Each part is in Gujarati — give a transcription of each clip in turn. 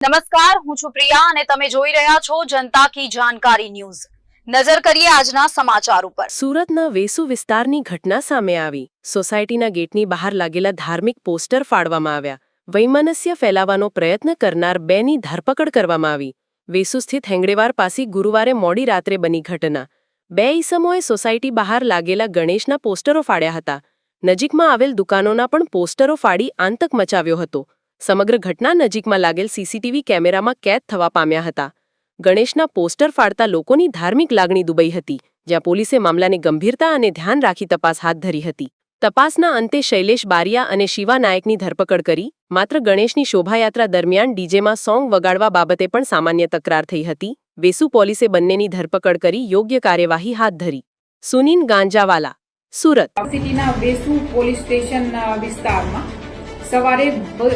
નમસ્કાર, હું છું પ્રિયા અને તમે જોઈ રહ્યા છો જનતા કી જાણકારી ન્યૂઝ। નજર કરીએ આજના સમાચાર ઉપર। સુરતના વેસુ વિસ્તારની ઘટના સામે આવી। સોસાયટીના ગેટની બહાર લાગેલા ધાર્મિક પોસ્ટર ફાડવામાં આવ્યા। વૈમનસ્ય ફેલાવવાનો પ્રયત્ન કરનાર બેની ધરપકડ કરવામાં આવી। વેસુ સ્થિત હેંગડેવાર પાસે ગુરુવારે મોડી રાત્રે બની ઘટના। બે ઈસમોએ સોસાયટી બહાર લાગેલા ગણેશના પોસ્ટરો ફાડ્યા હતા। નજીકમાં આવેલ દુકાનોના પણ પોસ્ટરો ફાડી આતંક મચાવ્યો હતો। સમગ્ર ઘટના નજીકમાં લાગેલ સીસીટીવી કેમેરામાં કેદ થવા પામ્યા હતા। ગણેશના પોસ્ટર ફાડતા લોકોની ધાર્મિક લાગણી દુબઈ હતી, જ્યાં પોલીસે મામલાને ગંભીરતા અને ધ્યાન રાખી તપાસ હાથ ધરી હતી। તપાસના અંતે શૈલેષ બારિયા અને શિવા નાયકની ધરપકડ કરી। માત્ર ગણેશની શોભાયાત્રા દરમિયાન ડીજેમાં સોંગ વગાડવા બાબતે પણ સામાન્ય તકરાર થઈ હતી। વેસુ પોલીસે બંનેની ધરપકડ કરી યોગ્ય કાર્યવાહી હાથ ધરી। સુનીન ગાંજાવાલા, સુરત। સિટીના વેસુ પોલીસ સ્ટેશન વિસ્તારમાં સવારે 2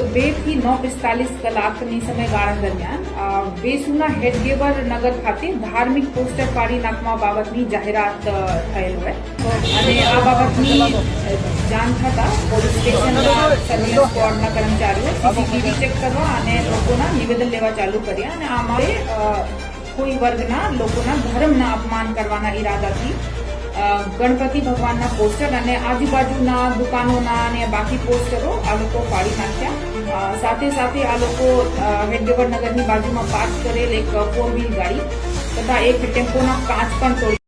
થી 9:45 કલાકની સમયગાળા દરમિયાન વેસુના હેડગેવર નગર ખાતે ધાર્મિક પોસ્ટર ફાડી નાખવા બાબતની જાહેરાત થયેલ હોય અને આ બાબતની જાણ થતાં પોલીસ સ્ટેશનના સર્વેલન્સ સ્ક્વોડના કર્મચારીઓ સીસીટીવી ચેક કરવા અને લોકોના નિવેદન લેવા ચાલુ કર્યા અને આમાં કોઈ વર્ગના લોકોના ધર્મના અપમાન કરવાના ઈરાદાથી ગણપતિ ભગવાનના પોસ્ટર અને આજુબાજુના દુકાનોના અને બાકી પોસ્ટરો આ લોકો ફાડી નાખ્યા। સાથે સાથે આ લોકો હેડગેવર નગરની બાજુમાં પાર્ક કરેલ એક 4 વ્હીલ ગાડી તથા એક ટેમ્પોના કાચ પણ તોડી